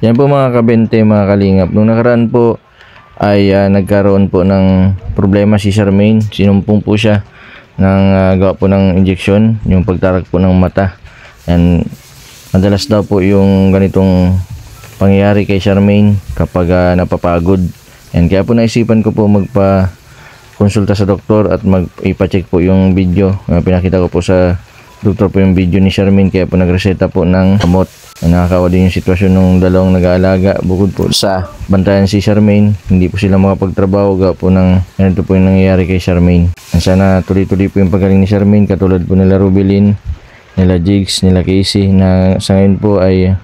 Yan po mga kabente, mga kalingap. Nung nakaraan po ay nagkaroon po ng problema si Charmaine. Sinumpong po siya ng gawa po ng injection, yung pagtarak po ng mata. And madalas daw po yung ganitong pangyayari kay Charmaine kapag napapagod. And kaya po naisipan ko po magpa-konsulta sa doktor at ipa-check po yung video. Pinakita ko po sa doktor po yung video ni Charmaine, kaya po nagreseta po ng gamot. Nakakawa din yung sitwasyon ng dalawang nag-aalaga. Bukod po sa bantayan si Charmaine, hindi po sila makapagtrabaho gawa po ng ganito po yung nangyayari kay Charmaine. Sana tuloy-tuloy po yung pagaling ni Charmaine, katulad po nila Rubilin, nila Jigs, nila Casey, na sa ngayon po ay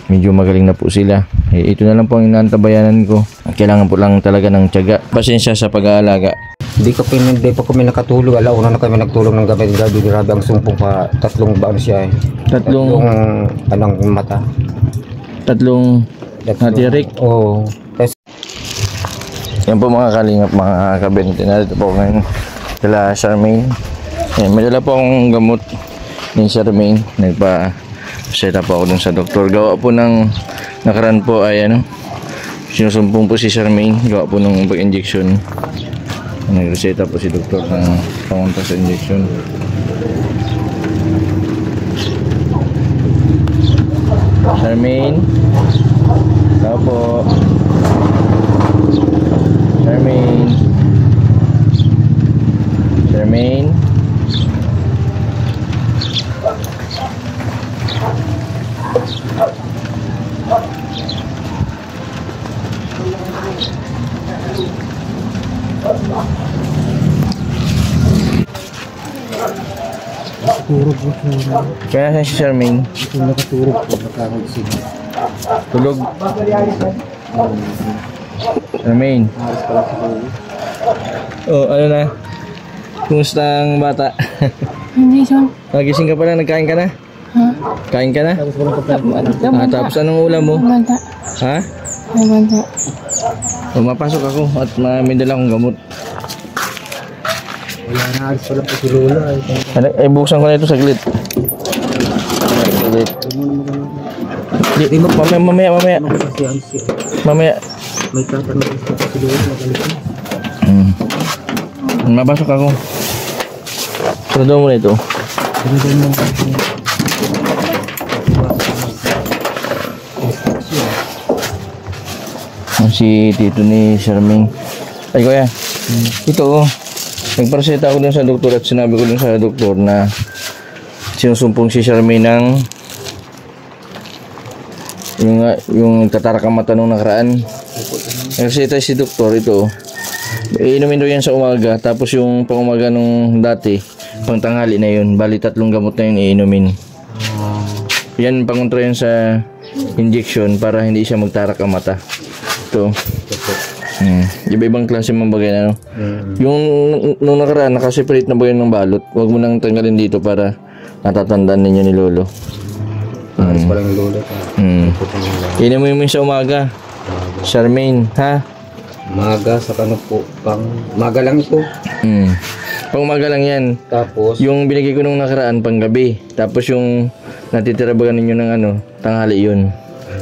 medyo magaling na po sila. Ito na lang po ang inaantabayanan ko. Kailangan po lang talaga ng tiyaga, pasensya sa pag-aalaga. Hindi pa kami nakatulog. Alauna na kami nagtulog ng gabi. Grabe ang sumpong pa. Tatlong baan siya eh. Tatlong anong mata. Tatlong natirik. Oo. Yan po mga kalingap, mga kabente. Narito po ngayon kila Charmaine. Yan, may dala po akong gamot ni Charmaine. Nagpa-set up po ako dun sa doktor. Gawa po ng nakaraan po ay sinusumpong po si Charmaine. Gawa po ng pag-injection. Nag-reseta po si doktor ng pangunta sa injection. Charmaine, hello po. Charmaine, Charmaine. Turog po. Kaya na si Charmaine? Ito nakaturog po. Nakahagsig. Tulog. Charmaine. Oh, ano na? Kumusta ang bata? Hindi, Son. Nagising ka pala, nagkain ka na? Ha? Kain ka na? Tapos anong ulam mo? Banta. Ha? May banta. Mapasok ako at may dala akong gamot. Wala na, alis pala po si Lola. Buksan ko na ito saglit. Saglit. Di, mamaya. Mamaya. May tatanong po si Lola. Mapasok ako. Sarado mo na ito. Si tito ni Charmaine. Ay kuya, ito nagpareseta ako dun sa doktor at sinabi ko dun sa doktor na sinusumpong si Charmaine ng yung tatarak ang mata nung nakaraan. Nagreseta si doktor ito. Iinumin daw yan sa umaga, tapos yung pang umaga nung dati, pang tanghali na yun. Bali 3 gamot na yun iinumin. Yan pangontra yan sa injection para hindi siya magtarak ang mata. Ito. Iba-ibang klase mga bagay na yung nung nakaraan nakaseparate na ba yun ng balot. Huwag mo nang tanggalin dito para natatandaan ninyo ni Lolo. Alis pala yung Lola. Inumin mo yun sa umaga, Charmaine, ha? Maga sa kano po. Maga lang ito. Pang umaga lang yan. Tapos Yung binigay ko nung nakaraan pang gabi. Tapos yung natitira ba ninyo ng tanghali yun.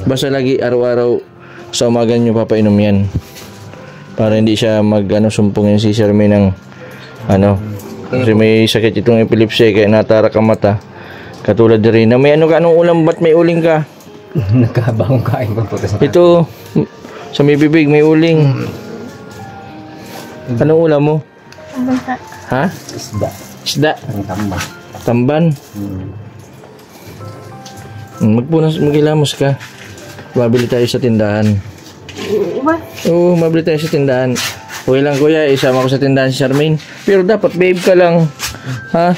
Basta lagi araw-araw sa umaga nyo papainom yan. Para hindi siya sumpungin si Charmaine ng kasi may sakit itong epilepsy kaya natarak ang mata. Katulad din na may anong ulam, ba't may uling ka? nagkabang kain pa po. Ito sa may bibig may uling. Anong ulam mo? Banta. Ha? Isda. Ang tamba. Tamban. Maghilamos ka. Mabili tayo sa tindahan. Iba? Oo, mabili tayo sa tindahan. Okay lang kuya, isama ko sa tindahan si Charmaine. Pero dapat babe ka lang. Ha?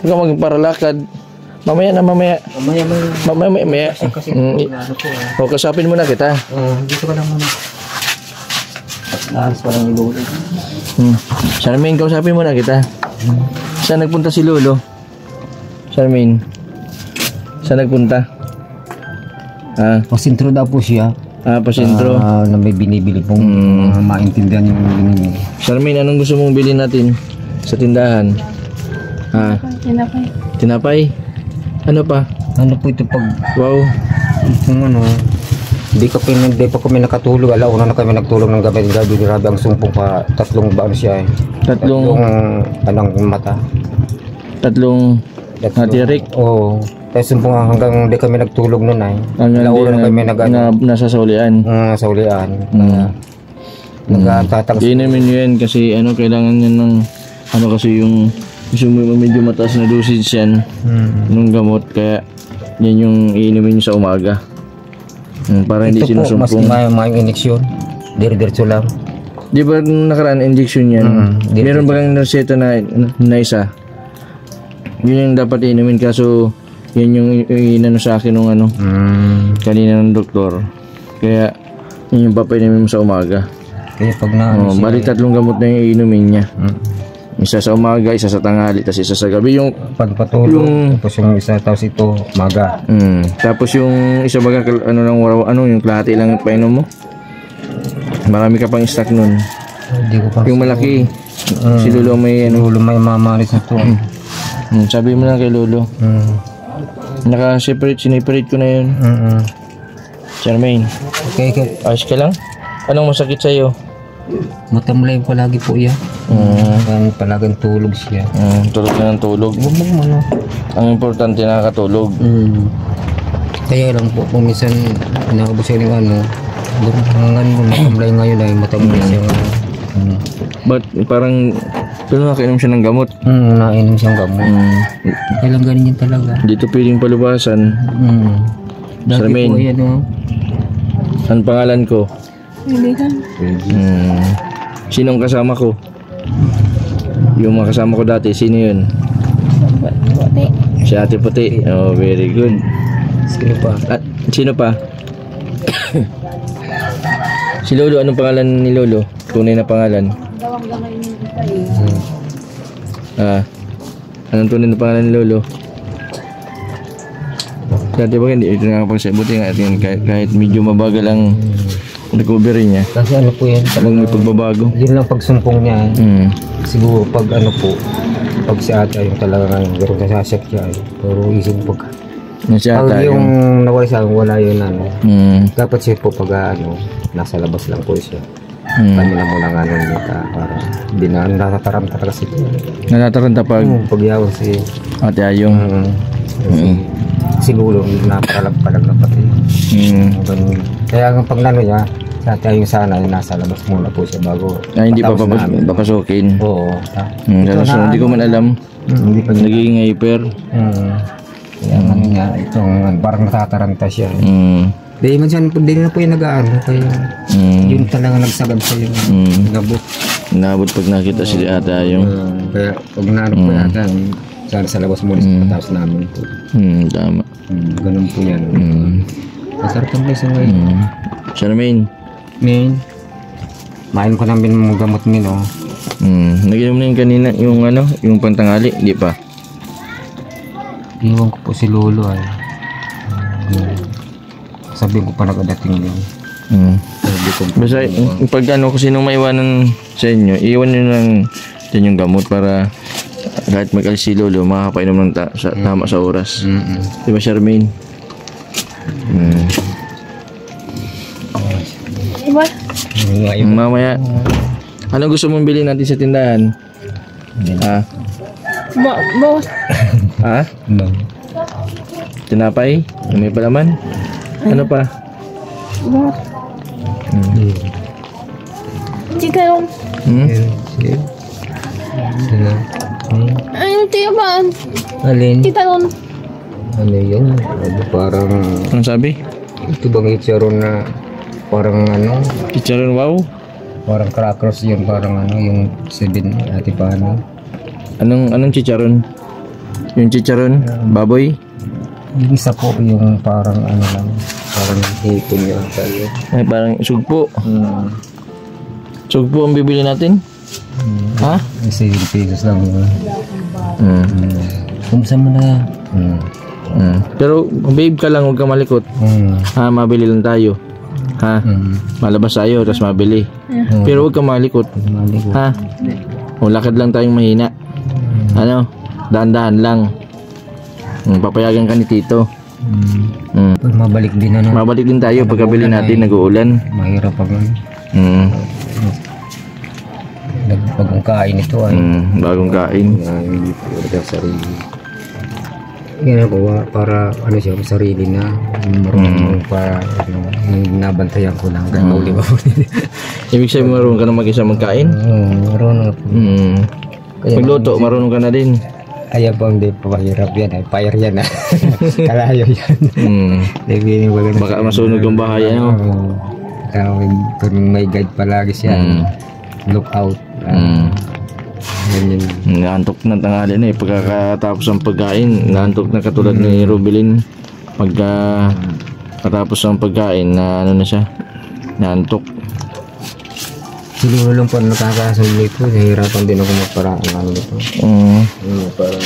Huwag ka magparalakad. Mamaya. Kasi O, kasapin mo na kita. dito ka lang muna. Alis pa lang yung Lola. Charmaine, kausapin mo na kita. Saan nagpunta si Lolo? Charmaine, saan nagpunta? Pasintro daw po siya. Pasintro. Na may binibili pong maintindihan yung binibili. Charmaine, anong gusto mong bilhin natin sa tindahan? Tinapay. Tinapay? Ano pa? Ano po ito pag Wow. itong Hindi pa kami nakatulog. Alauna na kami nagtulog ng gabi. Grabe ang sumpong pa. Tatlong ba ano siya eh. Tatlong Anong mata. natirik. Oo. Tapos sumpong hanggang hindi kami nagtulog nun ay. Alauna na kami nasa saulian. sa ulian. Mm. Nagtatang. Di namin yun kasi kailangan yan ng kasi yung medyo mataas na dosage yan ng gamot, kaya yan yung iinumin nyo sa umaga. Para hindi Ito po, mas sinusumpong. may ineksyon. Diretso lang. Di ba nung nakaraan injection yan? Diretso. Meron ba kang reseta na isa? Yun yung dapat iinumin, kaso yan yung inano sa akin nung kanina ng doktor. Kaya yun yung papainumin mo sa umaga. Kaya pag Bali 3 gamot na yung iinumin niya. Isa sa umaga, isa sa tanghali, tapos isa sa gabi. Yung pagpatulog, tapos yung isa, tapos ito, maga. Tapos yung isa baga yung klahati lang painom mo. Marami ka pang stock nun. Hindi ko pa. Yung malaki. Si Lolo may Lolo may mamalis na to. sabi mo lang kay Lolo. Siniperate ko na yun. Charmaine, Okay. ayos ka lang? Anong masakit sa'yo? Matamlay palagi po yan. Palagang tulog siya. Tulog na ng tulog. Ang importante nakakatulog. Kaya lang po, kung minsan nakabos yung hanggang matamlay ngayon ay matamlay siya. But parang nakainom siya ng gamot. Nainom siyang gamot. Kaya lang ganyan talaga. Dito pwedeng palubasan. Dati Charmaine. po yan Ang pangalan ko? Hindi ka. Sinong kasama ko? Yung mga kasama ko dati, sino yun? Puti. Si Ate Puti. Oh, very good. Sino pa? At sino pa? Si Lolo, anong pangalan ni Lolo? Tunay na pangalan. Anong tunay na pangalan ni Lolo? Dati ba hindi ito nakapagsabi? Buti nga kahit medyo mabagal ang recovery niya. Kasi ano po yan? Talagang may pagbabago. Yun lang pagsumpong niya. Siguro pag pag si ata yung talaga ngayon, pero nasasyak siya. Pero isip pag Nasyata yung nawala sa akin, wala yun Dapat siya po pag nasa labas lang po siya. Kami na muna nga nun para hindi na natataranta talaga siya. natataranta pag Pagyawan si Ate Ayong. si Lulo, napakalag na pati. Ganun. Kaya ang pag nano niya, sa tayo sana yung nasa labas muna po siya bago. Hindi pa patapos namin. papasukin. Oo. So, hindi ko man alam. Hindi pa niya. Nagiging hyper. Kaya ano niya, itong parang natataranta siya. Di man siya, hindi na po yung nag-aano. Kaya yun talaga nagsagad sa yung nabot. Nabot pag nakita si Ate Ayong. Kaya pag nano po yata, sana sa labas muna sa patapos namin po. Tama. Ganun po yan. Masarap ang place ngayon. Charmaine. Main. Main ko namin mga gamot nino. Naginom na yung kanina, yung pantangali, di pa? Iwan ko po si Lolo ay. Sabihin ko pa nagadating din. Sabi ko Basta, pag kung sinong maiwanan sa inyo, iwan nyo lang din yung gamot para kahit mag-alis si Lolo, makakapainom ng tama sa oras. Di ba, Charmaine? Diba? Mamaya, anong gusto mong bilhin natin sa tindahan? Boss. Tinapay? May palaman? Ano pa? Boss. Chika yung... Ayun, tiyo ba? Alin? Kita ron. Ano yan? Parang Anong sabi? ito bang itsaron na parang Chicharon wow? parang crackers yun, parang yung 7 ati paano. Anong chicharon? Yung chicharon? Baboy? Yung isa po yung parang lang, parang hipon yun tayo. Ay, parang sugpo. Sugpo ang bibili natin? Ha? 7 pesos lang yun. Kumsa mo na. Pero babe ka lang, huwag ka malikot. Mabili lang tayo. Malabas tayo, tapos mabili. Pero huwag ka malikot. Lakad lang tayong mahina. Dahan-dahan lang. Papayagan ka ni Tito. Pag mabalik din ano, Mabalik din tayo pagkabili natin, nag-uulan. mahirap pag Mm. bagong kain ito ay Bagong kain. hindi po order sarili. Ginagawa para ano siya, sarili na marunong pa ano, nabantayan ko lang kaya mauli ba. Ibig sabihin marunong ka na mag-isa magkain? Marunong po. Pagluto, marunong ka na din. Ayaw po, hindi pa mahirap yan ay fire yan ah. Kalayo yan. Nagbiling wala na. Baka masunog ang bahay, ano? Pag may guide palagi siya, look out. Ganyan. Naantok na tanghali na eh. Pagkatapos ang pagkain, naantok na katulad ni Rubilin. Pagka katapos ang pagkain, na ano na siya, naantok. Siguro lang po nakakasulit po. Nahihirapan din ako magparaan ng ano nito. Parang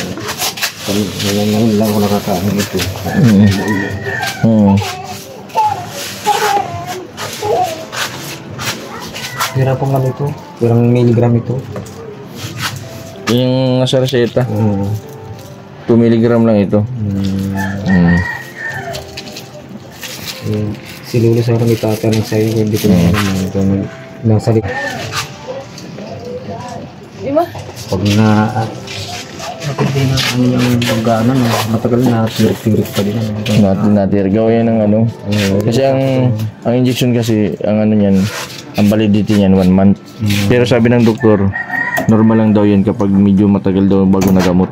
ngayon lang ako nakakaano ito. Hirapan nga ito. Pirang milligram ito. Yung nasa reseta, 2 milligram lang ito. Si Lolo sa akin itatanong sa'yo. Hindi ko na alam. Nasa likod. Diba? Pag hindi na ano yung pagkaanan, matagal na tirik-tirik pa din. Natir gawin ng ano. Kasi ang injection kasi, ang ano niyan, ang validity niyan 1 month. Pero sabi ng doktor, normal lang daw yan kapag medyo matagal daw bago nagamot.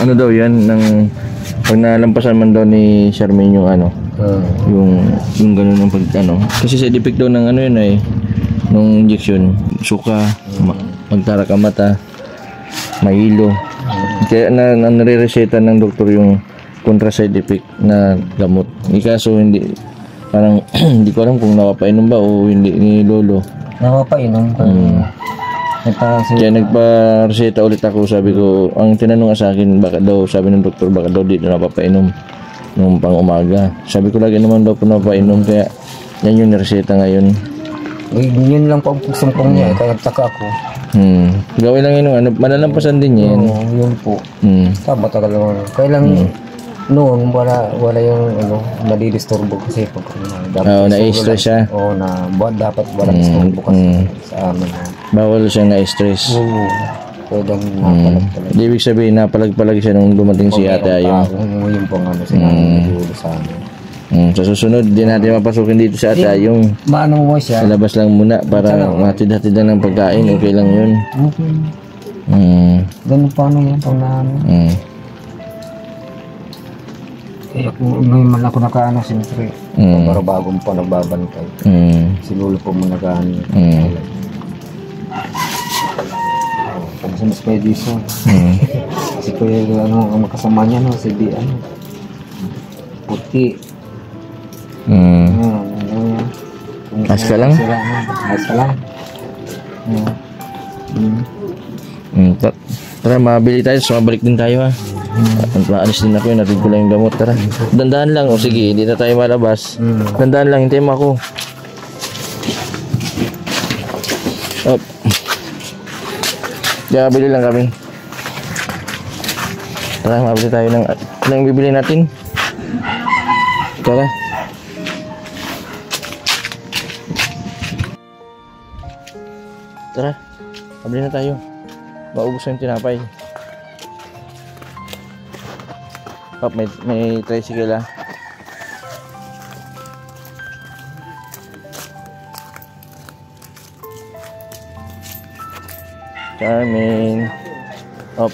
Ano daw yan, pag nalampasan man daw ni Charmaine yung ano, yung ganun ng pag ano. Kasi sa defect daw ng ano yun ay, nung injection, suka, magtarak ang mata, mahilo. Kaya nare-reseta ng doktor yung kontra side effect na gamot. Kaso hindi, parang hindi ko alam kung napapainom ba o hindi ni Lolo. Napapainom. Kaya nagpa-reseta ulit ako. Sabi ko, ang tinanong sa akin, baka daw, sabi ng doktor, baka daw di na napapainom nung pang umaga. Sabi ko lagi naman daw po napapainom, kaya yan yung reseta ngayon. Yun lang po ang sumpong niya, kaya nagtaka ako. Gawin lang yun, ano, malalampasan din yan. Yun po. Matagal naman. Kaya lang noon, wala yung ano, nadidisturbo kasi pag na-stress siya. Oo, dapat walang disturbo kasi sa amin. Bawal siya na-stress. Oo. Pwedeng napalag talaga. Ibig sabihin, napalag si nung dumating si Ate Ayong. Yun po nga sinabi sa amin. Sa susunod, di natin mapasukin dito sa Ate Ayong. Maano mo siya? Sa labas lang muna para matid-hatid lang ng pagkain. Okay lang yun. Okay. Ganun pa ano yan, pag naano. Ngayon man ako nakaano, siyempre. Para bagong pa nagbabantay. Si Lolo po mo nakaano. Kung sa mas pwede siya. Kasi ko yung ang makasama niya, no? Si Di, puti. Ayos ka lang? Ayos ka lang. Tara, mabili tayo. So, mabalik din tayo, ha. Maalis din ako yun. Natin ko lang yung gamot. Tara. Dandaan lang. O sige, hindi na tayo malabas. Dandaan lang. Hintayin mo ako. Up. Kaya bili lang kami. Tara, mabili tayo ng... Ano yung bibili natin? Tara. Tara. Mabili na tayo. Maubos na yung tinapay. Pap, may tricycle, ah. Charmaine. Up.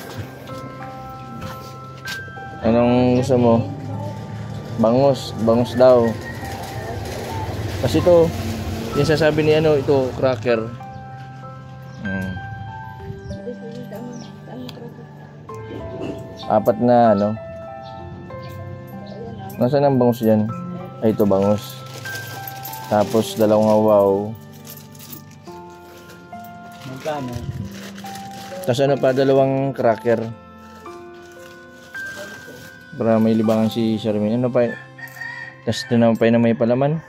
Anong gusto mo? Bangus. Bangus daw. Kasi ito, yung sasabi ni ano, ito, cracker. Apat na ano. Nasaan ang bangus dyan? Ay, ito bangus. Tapos dalawang awaw. Magkano? Tapos ano pa, dalawang cracker. Para may libangan si Charmaine. Ano pa? Tapos tinapay na may palaman.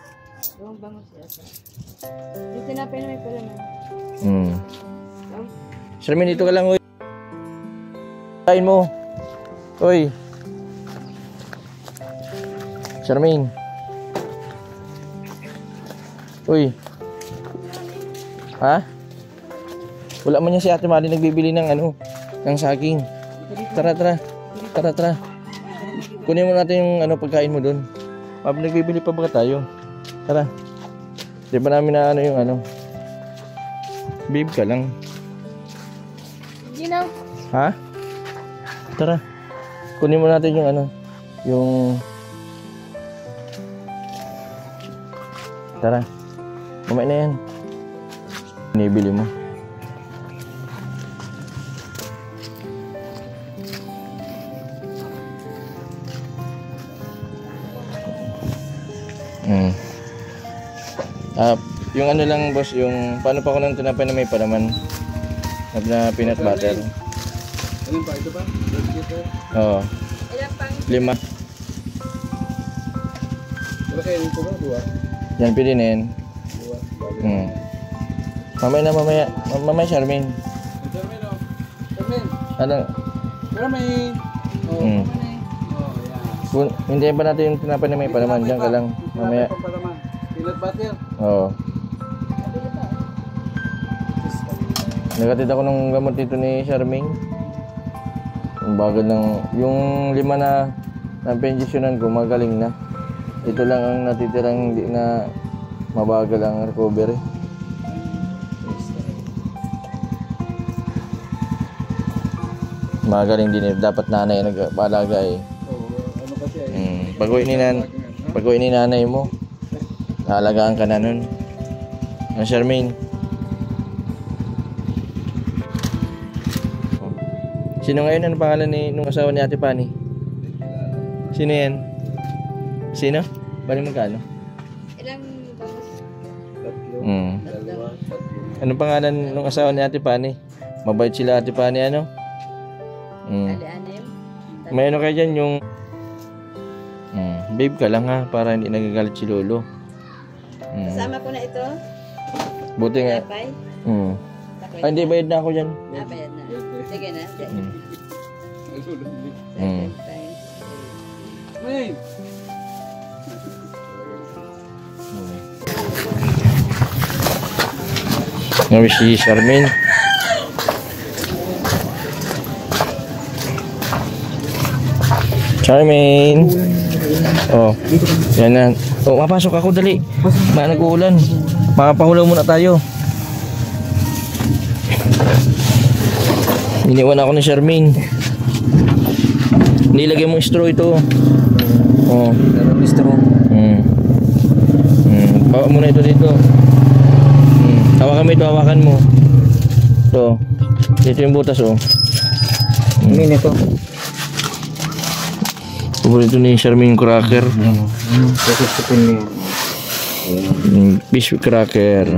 Dalawang bangus yata. Yung tinapay na may palaman. Charmaine, dito ka lang, uy. Kain mo. Uy. Charmaine. Uy. Ha? Wala man niya si Ate Mali nagbibili ng ano, ng saging. Tara, tara. Tara, tara. Kunin mo natin yung ano pagkain mo doon. Nagbibili pa ba tayo? Tara. Di ba namin na ano yung ano? Babe ka lang. You know, Ha? Tara. Kunin mo natin yung ano, yung tara. Mamaya na yan. Binibili mo. Yung ano lang boss, yung paano pa ko ng tinapay na may palaman na peanut butter. Ano pa? Ito ba? Oo. 5. Diba kayo nito ba? 2? Yan, pili na yan. 2. Mamaya na, mamaya. Mamaya, Charmaine. Charmaine, oh. Charmaine. Ano? Charmaine. Oh, Mm. oh, yeah. Hintayin pa natin yung tinapay na may palaman. Diyan ka lang. Mamaya. Peanut butter. Oo. Nagatid ako ng gamot dito ni Charmaine. Yung bagal ng... Yung 5 na na-pengesyonan ko, magaling na. Ito lang ang natitirang hindi na mabagal ang recovery. Magaling din eh. Dapat nanay nagpaalaga eh. Oh, ano kasi ay? Pag-uwi ni nanay mo, naalagaan ka na nun. Ang Charmaine. Sino ngayon? Ano pangalan nung asawa ni Ate Pani? Sino yan? Sino? Bali magkano? Ilang bangus? 3. Dalawa, 3. Ano pangalan nung asawa ni Ate Pani? Mabait sila Ate Pani, ano? Ali-anim? May ano kayo dyan yung... Babe ka lang ha, para hindi nagagalit si Lolo. Kasama ko na ito? Buti nga. Tapay? Ay, hindi, bayad na ako dyan. Bayad na. Sige na. Mm. Charmaine. Ngayon si Charmaine. Charmaine. Oh, yan na. Oh, mapasok ako dali. Nag-uulan. Makapahulaw muna tayo. Iniwan ako ni Charmaine. Nilagay mo straw ito. Oh. Straw. Bawa mo na ito dito. Hawakan mo ito, hawakan mo. Ito. Dito yung butas oh. Min ito. Paborito ni Charmaine yung cracker. Susupin mo yan. Fish cracker.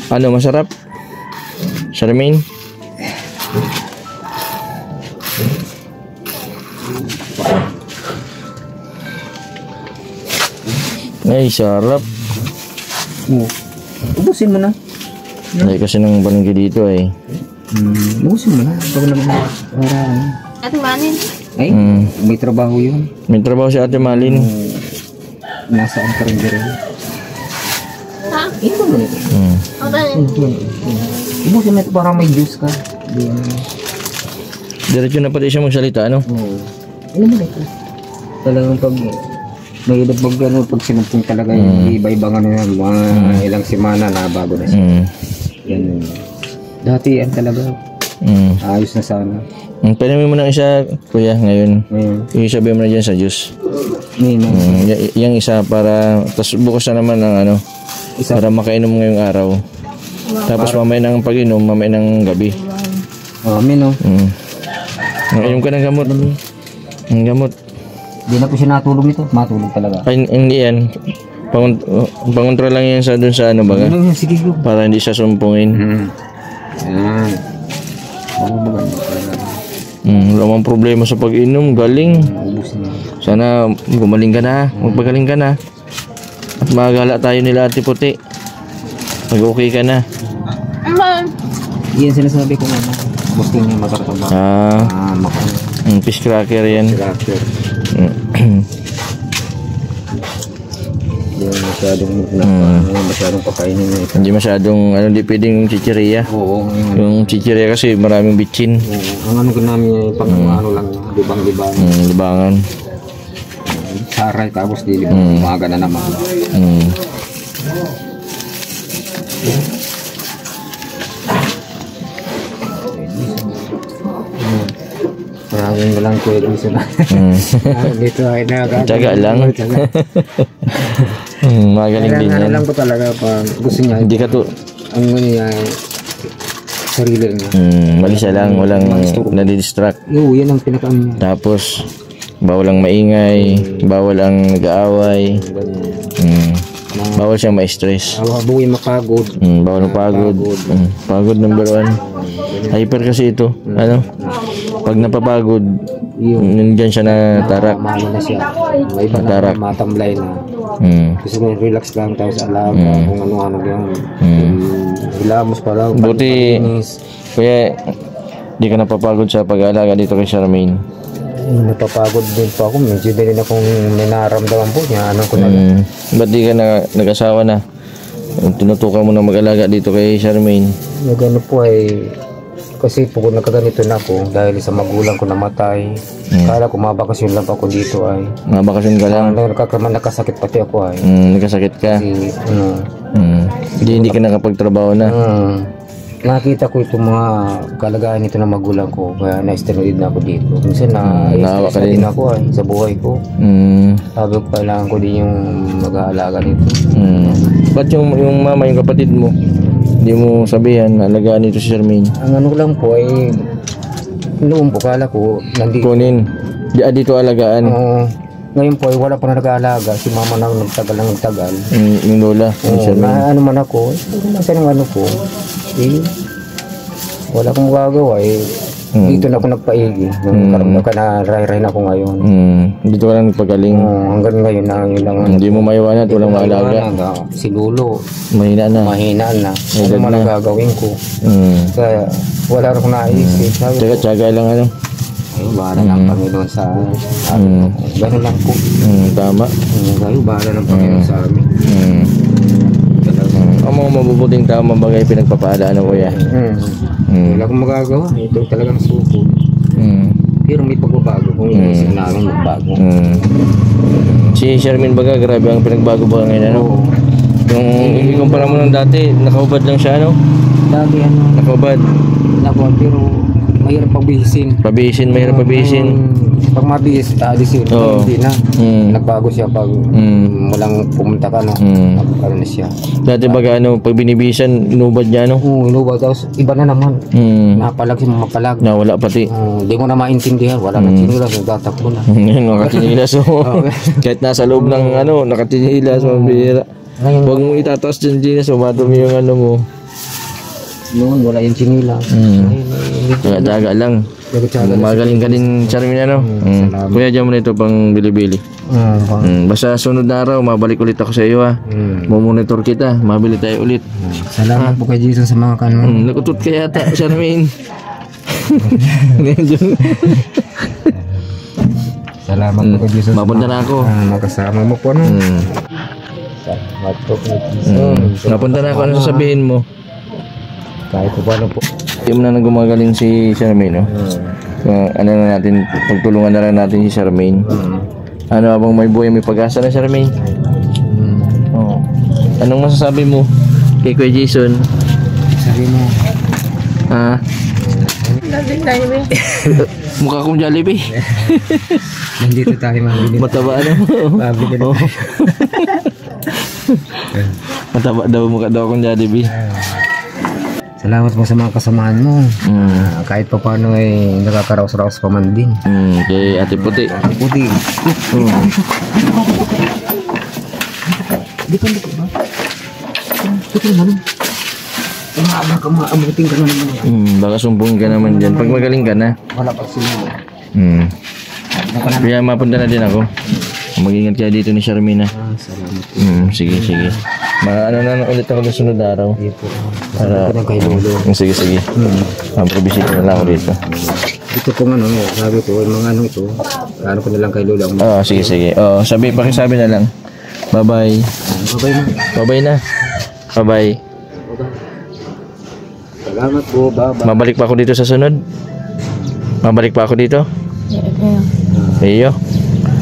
Ano, masarap? Charmaine? Ay, sarap. Ubusin mo na. Ay, kasi nang barangay dito ay. Ubusin mo na. Pag naman para Ate Manin. ay, may trabaho yun. May trabaho si Ate Malin. Nasaan ka rin dito? Ha? Ito mo ito. Okay. Ubusin mo ito para may juice ka. Diretso na pati siya magsalita, ano? Ano mo ito? Talagang pag may pag sinumpong talaga yung iba-ibang ano yan, mga ilang semana na bago na siya. Yan. Dati yan talaga. Ayos na sana. Pwede mo na isa, kuya, ngayon. Isabi mo na dyan sa juice. Yung isa para, tapos bukas na naman ng ano, para makainom ngayong araw. Tapos mamaya ng pag-inom, mamaya ng gabi. Amin o. Nakainom ka ng gamot. Ang gamot. Hindi na po siya natulog nito. Matulog talaga. Ay, hindi yan. Pangontrol lang yan sa dun sa ano baga. Sige ko. Para hindi siya sumpungin. Yan. Ako ba ganito talaga? Wala mang problema sa pag-inom. Galing. Ubus na. Sana gumaling ka na. Magpagaling ka na. At magala tayo nila Ate Puti. Pag okay ka na. Ama. Yan sinasabi ko ano. Gusto niya magkataba. Fish cracker yan. Cracker. Hindi masyadong pakainin na ito. Hindi masyadong, hindi pwedeng chichirya. Oo. Yung chichirya kasi maraming bitchin. Ang ano ko namin, pag ano lang, libang-libang. Libangan. Saray, tapos di libang, umaga na naman. Maraming walang pwede sa dito ay Tsaga lang. Magaling din yan. Alam ko talaga pag gusto niya. Hindi ka to. Ang niya sarili niya. Malisa lang, walang nadidistract. Oo, yan ang pinaka-ano niya. Tapos, bawal ang maingay, bawal ang nag-aaway. Bawal siyang ma-stress. Buhay mapagod. Bawal mapagod. Pagod number 1. Hyper kasi ito. Pag napapagod, nandiyan siya na tarak. Mahalo na siya. May iba na matamlay na. Gusto ko relax lang tapos alaga kung ano-ano yan. Hilamos pa lang. Buti, kaya di ka napapagod sa pag-aalaga dito kay Charmaine. Napapagod din po ako. Medyo din akong may naramdaman po niya. Ano ko na Ba't di ka nag-asawa na? Tinutukan mo na mag-alaga dito kay Charmaine. Gano po ay kasi po nagkaganito na ako dahil sa magulang ko namatay. Kala ko mabakasyon lang ako dito ay. Mabakasyon ka lang? Nakasakit pati ako ay. Nagkasakit ka? Kasi Hindi ka nakapagtrabaho na? Nakita ko itong mga kalagayan nito ng magulang ko kaya na-stranded na ako dito. Minsan naawa ka din ako ay sa buhay ko. Sabi ko kailangan ko din yung mag-aalaga nito. Ba't yung mama, yung kapatid mo, hindi mo sabihan na alagaan nito si Charmaine? Ang ano lang po ay noon po kala ko nandito. Kunin, dito alagaan. Ngayon po ay wala pa na nag-aalaga. Si mama na nagtagal. Yung lola. Ano man ako, nasa ng ano ko, wala akong magagawa eh. Dito na ako nagpaigi. Nung ray na ako ngayon. Dito ka lang nagpagaling. Hanggang ngayon na yun lang. Hindi mo maiwanan at walang maalaga. Si Lolo, Mahina na. na. Ano man ang gagawin ko. Kaya wala akong naisip. Tsaga lang ano. Ayun, bahala ng Panginoon sa gano'n lang po. Tama. Ayun, bahala ng Panginoon sa amin. Ang mga mabubuting tao bagay pinagpapalaan ng kuya. Wala akong magagawa. Ito talagang suko. Pero may pagbabago kung isip namin magbago. Si Charmaine baga, grabe ang pinagbago ba ngayon ano? Yung ikumpara mo ng dati, nakaubad lang siya ano? Dati ano? Nakaubad. Pero mahirap pabihisin. Mahirap pabihisin. Pag mabihis, taalisin. Hindi na. Nagbago siya pag walang pumunta ka, no? Nagbago na siya. Dati baga ano, pag binibisan, inubad niya ano? Inubad. Tapos iba na naman. Napalag siya, mapalag. Nawala pati. Hindi mo na maintindihan. Wala na chinilas, nagtatakbo na. Nakatinilas. Kahit nasa loob ng ano, nakatinilas, mabira. Huwag mo itataas dyan, Gina, sumadumi yung ano mo. Noon, wala yung chinilas. Daga lang. Magaling ka din, Charmaine, ano? Kuya, dyan mo na ito pang bili-bili. Basta sunod na araw, mabalik ulit ako sa iyo, ha? Mumonitor kita, mabili tayo ulit. Salamat po kay Jesus sa mga kanon. Nakutot ka yata, Charmaine. Salamat po kay Jesus. Mapunta na ako. Makasama mo po, no? Salamat po kay Jesus. Napunta na ako, ano sasabihin mo? Kahit po paano po. Hindi mo na nagumagaling si Charmaine, no? Ano na natin, pagtulungan na rin natin si Charmaine. Ano, abang may buhay, may pag-asa na Charmaine. Anong masasabi mo kay Kuya Jason? Sabi mo. Mukha kong Jollibee. Nandito tayo mabili. Mataba ano? Mabili na tayo. Mataba daw, mukha daw akong Jollibee. Salamat po sa mga kasamaan mo. Kahit pa paano ay nakakaraos-raos pa man din. Kay Ate Puti. Puti. Di ka ba? Puti naman. Maabutin ka naman. Baka sumbungin ka naman dyan. Pag magaling ka na. Wala pa sila. Kaya mapunta na din ako. Mag-ingat kayo dito ni Charmaine ha. Salamat po. Sige, sige. Ano na ulit ako ng sunod araw. Hindi po. Para, Salamat kay Lolo. sige, sige. Probisita na lang ako dito. Ito pong ano, sabi ko, yung mga ano ito, ano ko na lang kay Lolo. Sige, sige. Pakisabi na lang. Bye-bye. Babay na. Bye-bye na. Bye-bye. Salamat po, baba. Mabalik pa ako dito sa sunod? Mabalik pa ako dito? Iyo.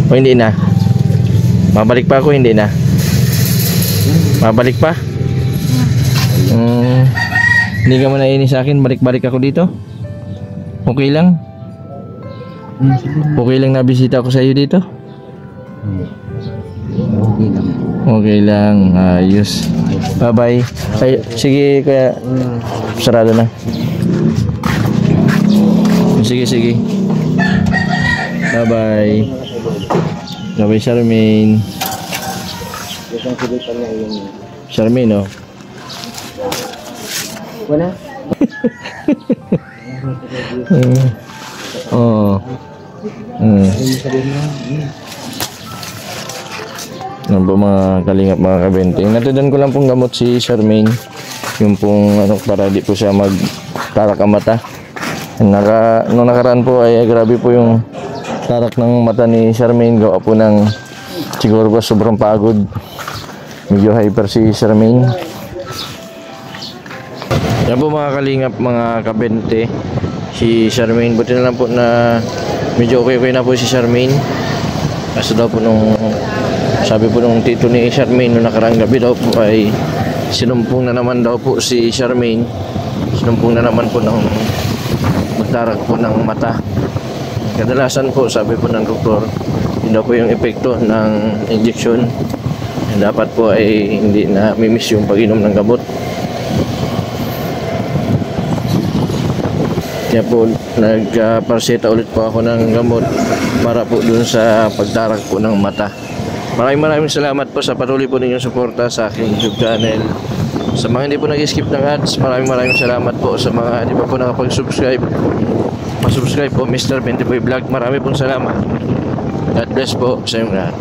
O hindi na? Mabalik pa ako, hindi na? Mabalik pa? Hindi ka mo nainis sa akin, balik-balik ako dito? Okay lang? Okay lang na bisita ako sa iyo dito? Okay lang. Okay lang, ayos. Bye-bye. Ay, sige, kaya sarado na. Sige, sige. Bye-bye. Bye-bye, Charmaine. Charmaine, oh. Wala. Oo. Ano ba mga kalingap, mga kabenteng? Natudan ko lang pong gamot si Charmaine. Yung pong para di po siya magtarak ang mata. Nung nakaraan po ay grabe po yung tarak ng mata ni Charmaine. Gawa po ng siguro ba sobrang pagod. Medyo hyper si Charmaine. Yan po mga kalingap, mga kabente. Si Charmaine, buti na lang po na medyo okay na po si Charmaine. Kaso daw po sabi po nung tito ni Charmaine nung nakarang gabi daw po ay sinumpong na naman daw po si Charmaine. Sinumpong na naman po ng magtarak po ng mata. Kadalasan po sabi po ng doktor, yun daw po yung epekto ng injection. Dapat po ay hindi na mimiss yung pag-inom ng gamot. Kaya po nagparseta ulit po ako ng gamot para po dun sa pagtarak po ng mata. Maraming salamat po sa patuloy po ninyong suporta sa aking YouTube channel. Sa mga hindi po nag-skip ng ads, maraming salamat po. Sa mga hindi pa po nakapag-subscribe, pasubscribe po Mr. 20 Boy Vlog. Marami pong salamat. God bless po sa inyong lahat.